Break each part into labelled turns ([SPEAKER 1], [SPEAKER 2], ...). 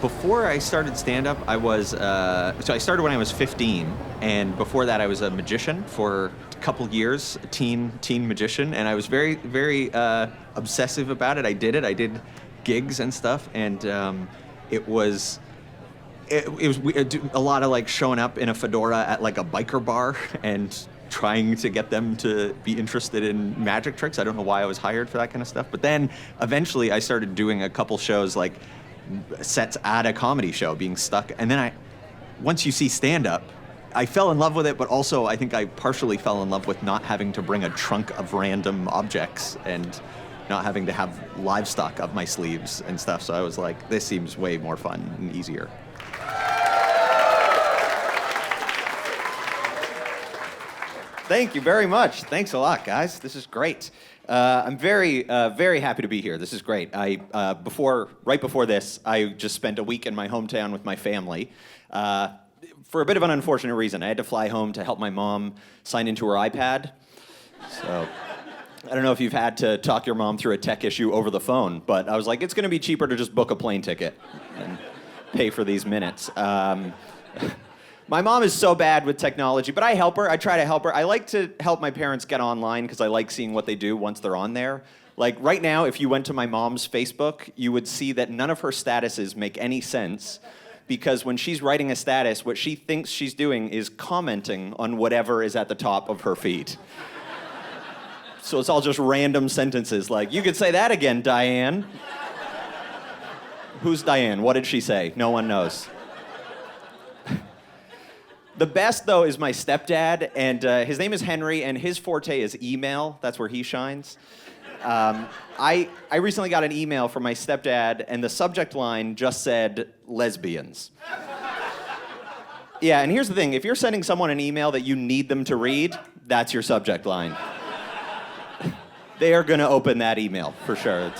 [SPEAKER 1] Before I started stand-up, I was, so I started when I was 15, and before that I was a magician for a couple years, a teen magician, and I was very, very obsessive about it. I did gigs and stuff, and it was a lot of like showing up in a fedora at like a biker bar and trying to get them to be interested in magic tricks. I don't know why I was hired for that kind of stuff, but then eventually I started doing a couple shows, like sets at a comedy show, being stuck. And then once you see stand-up, I fell in love with it, but also I think I partially fell in love with not having to bring a trunk of random objects and not having to have livestock up my sleeves and stuff. So I was like, this seems way more fun and easier. Thank you very much. Thanks a lot, guys. This is great. I'm very, very happy to be here. This is great. Right before this, I just spent a week in my hometown with my family for a bit of an unfortunate reason. I had to fly home to help my mom sign into her iPad. So I don't know if you've had to talk your mom through a tech issue over the phone, but I was like, it's going to be cheaper to just book a plane ticket and pay for these minutes. My mom is so bad with technology, but I help her. I try to help her. I like to help my parents get online because I like seeing what they do once they're on there. Like right now, if you went to my mom's Facebook, you would see that none of her statuses make any sense because when she's writing a status, what she thinks she's doing is commenting on whatever is at the top of her feed. So it's all just random sentences like, you could say that again, Diane. Who's Diane? What did she say? No one knows. The best, though, is my stepdad, and his name is Henry, and his forte is email. That's where he shines. I recently got an email from my stepdad, and the subject line just said, lesbians. Yeah, and here's the thing. If you're sending someone an email that you need them to read, that's your subject line. They are going to open that email, for sure.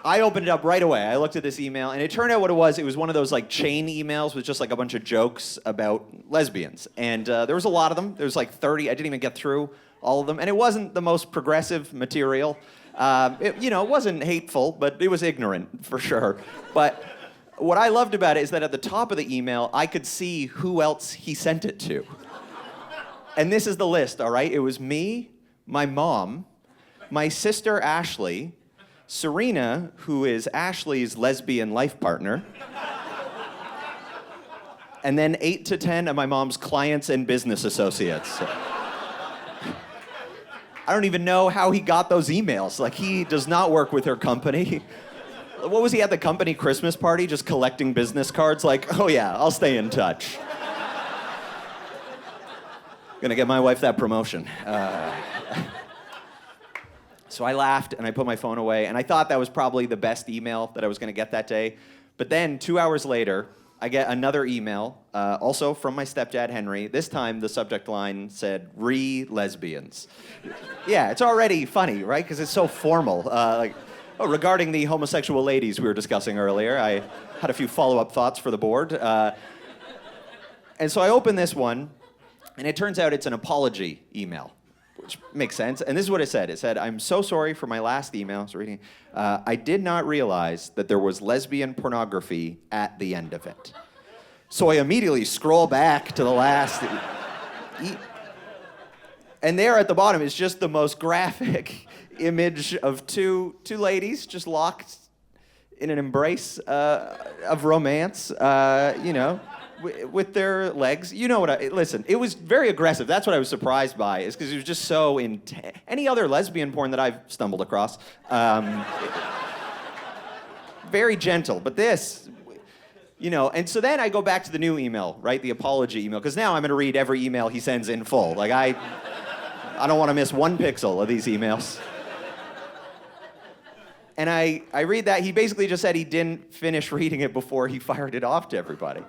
[SPEAKER 1] I opened it up right away. I looked at this email, and it turned out what it was one of those like chain emails with just like a bunch of jokes about lesbians. And there was a lot of them. There was like 30. I didn't even get through all of them. And it wasn't the most progressive material. It wasn't hateful, but it was ignorant, for sure. But what I loved about it is that at the top of the email, I could see who else he sent it to. And this is the list, all right? It was me, my mom, my sister Ashley, Serena, who is Ashley's lesbian life partner, and then 8 to 10 of my mom's clients and business associates. I don't even know how he got those emails. Like, he does not work with her company. What was he at the company Christmas party, just collecting business cards? Like, oh yeah, I'll stay in touch. Gonna get my wife that promotion. So I laughed and I put my phone away, and I thought that was probably the best email that I was going to get that day. But then 2 hours later, I get another email, also from my stepdad, Henry. This time the subject line said, "Re-lesbians." Yeah, it's already funny, right? Because it's so formal. Regarding the homosexual ladies we were discussing earlier, I had a few follow-up thoughts for the board. And so I opened this one, and it turns out it's an apology email. Which makes sense. And this is what it said. It said, "I'm so sorry for my last email." I was reading. "I did not realize that there was lesbian pornography at the end of it." So I immediately scroll back to the last. And there at the bottom is just the most graphic image of two ladies just locked in an embrace of romance, with their legs. You know what listen, it was very aggressive. That's what I was surprised by, is because it was just so intense. Any other lesbian porn that I've stumbled across, very gentle, but this, and so then I go back to the new email, right? The apology email, because now I'm gonna read every email he sends in full. Like, I don't wanna miss one pixel of these emails. And I read that. He basically just said he didn't finish reading it before he fired it off to everybody.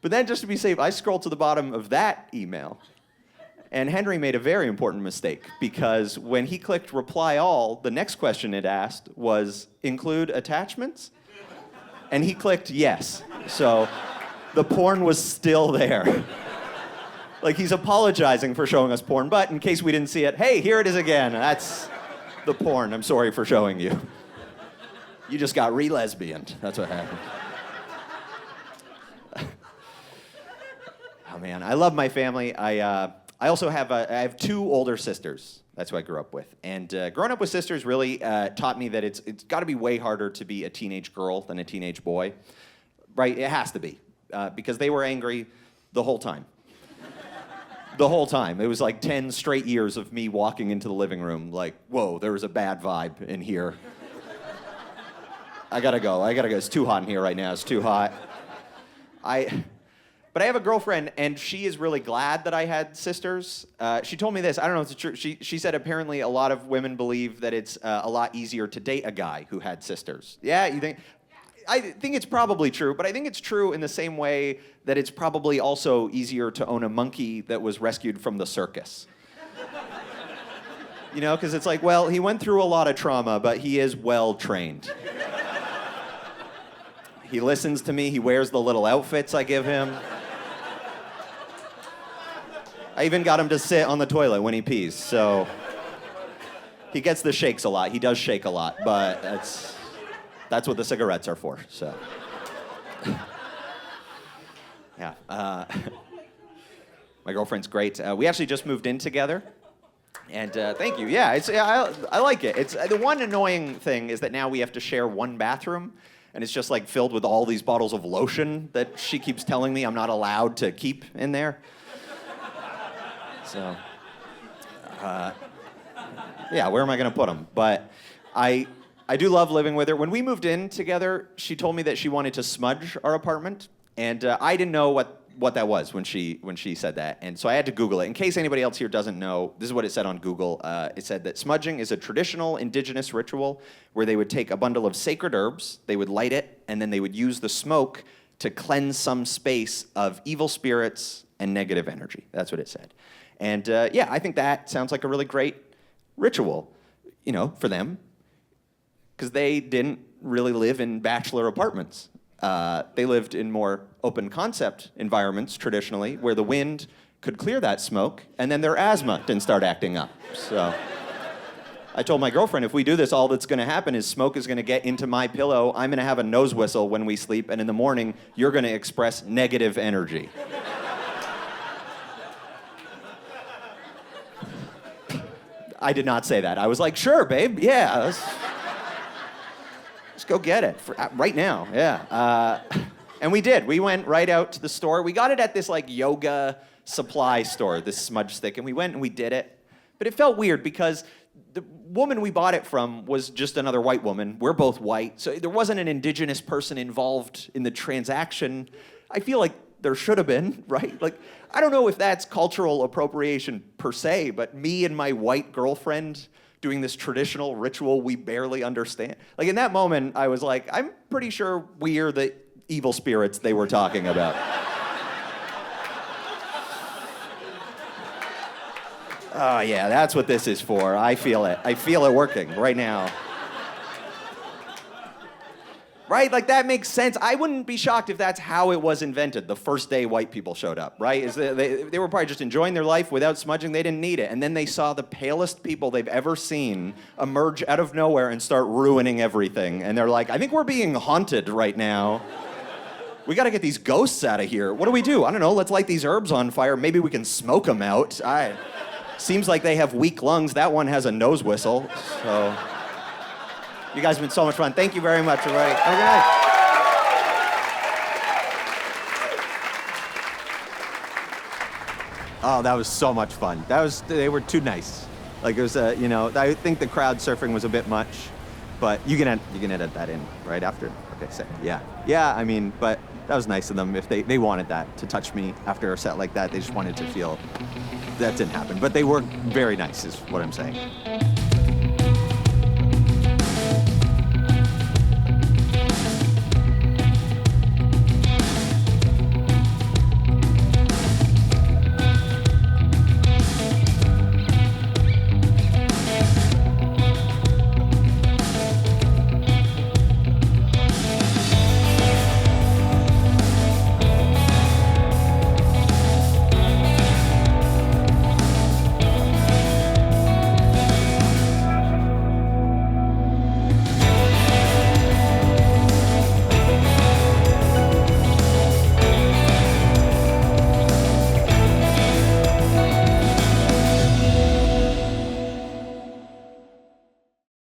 [SPEAKER 1] But then, just to be safe, I scrolled to the bottom of that email, and Henry made a very important mistake, because when he clicked reply all, the next question it asked was, include attachments? And he clicked yes. So the porn was still there. Like, he's apologizing for showing us porn, but in case we didn't see it, hey, here it is again. That's the porn I'm sorry for showing you. You just got re-lesbianed. That's what happened. Oh man, I love my family. I also have I have two older sisters. That's who I grew up with. And growing up with sisters really taught me that it's got to be way harder to be a teenage girl than a teenage boy. Right? It has to be. Because they were angry the whole time. The whole time. It was like 10 straight years of me walking into the living room like, whoa, there was a bad vibe in here. I gotta go. It's too hot in here right now. It's too hot. But I have a girlfriend, and she is really glad that I had sisters. She told me this. I don't know if it's true. She said apparently a lot of women believe that it's a lot easier to date a guy who had sisters. Yeah, you think? I think it's probably true, but I think it's true in the same way that it's probably also easier to own a monkey that was rescued from the circus. You know, because it's like, well, he went through a lot of trauma, but he is well trained. He listens to me. He wears the little outfits I give him. I even got him to sit on the toilet when he pees, so he gets the shakes a lot. He does shake a lot, but that's what the cigarettes are for, so. Yeah. My girlfriend's great. We actually just moved in together. And thank you. Yeah, I like it. It's the one annoying thing is that now we have to share one bathroom, and it's just like filled with all these bottles of lotion that she keeps telling me I'm not allowed to keep in there. So, yeah, where am I going to put them? But I do love living with her. When we moved in together, she told me that she wanted to smudge our apartment, and I didn't know what that was when she said that, and so I had to Google it. In case anybody else here doesn't know, this is what it said on Google. It said that smudging is a traditional indigenous ritual where they would take a bundle of sacred herbs, they would light it, and then they would use the smoke to cleanse some space of evil spirits and negative energy. That's what it said. And yeah, I think that sounds like a really great ritual, you know, for them, because they didn't really live in bachelor apartments. They lived in more open concept environments traditionally, where the wind could clear that smoke, and then their asthma didn't start acting up. So I told my girlfriend, if we do this, all that's going to happen is smoke is going to get into my pillow. I'm going to have a nose whistle when we sleep, and in the morning, you're going to express negative energy. I did not say that. I was like, sure, babe, yeah. Let's go get it right now, yeah. And we did. We went right out to the store. We got it at this like yoga supply store, this smudge stick, and we went and we did it. But it felt weird because the woman we bought it from was just another white woman. We're both white, so there wasn't an indigenous person involved in the transaction. I feel like there should have been, right? Like, I don't know if that's cultural appropriation per se, but me and my white girlfriend doing this traditional ritual we barely understand. Like, in that moment, I was like, I'm pretty sure we're the evil spirits they were talking about. Oh, yeah, that's what this is for. I feel it. I feel it working right now. Right? Like, that makes sense. I wouldn't be shocked if that's how it was invented the first day white people showed up, right? They were probably just enjoying their life without smudging. They didn't need it. And then they saw the palest people they've ever seen emerge out of nowhere and start ruining everything. And they're like, I think we're being haunted right now. We got to get these ghosts out of here. What do? I don't know. Let's light these herbs on fire. Maybe we can smoke them out. Seems like they have weak lungs. That one has a nose whistle. So... You guys have been so much fun. Thank you very much, everybody. Have a good night. Oh, that was so much fun. They were too nice. Like, it was, you know, I think the crowd surfing was a bit much, but you can edit that in right after. Okay, sick. Yeah. Yeah, I mean, but that was nice of them. If they wanted that, to touch me after a set like that, they just wanted to feel that didn't happen. But they were very nice, is what I'm saying.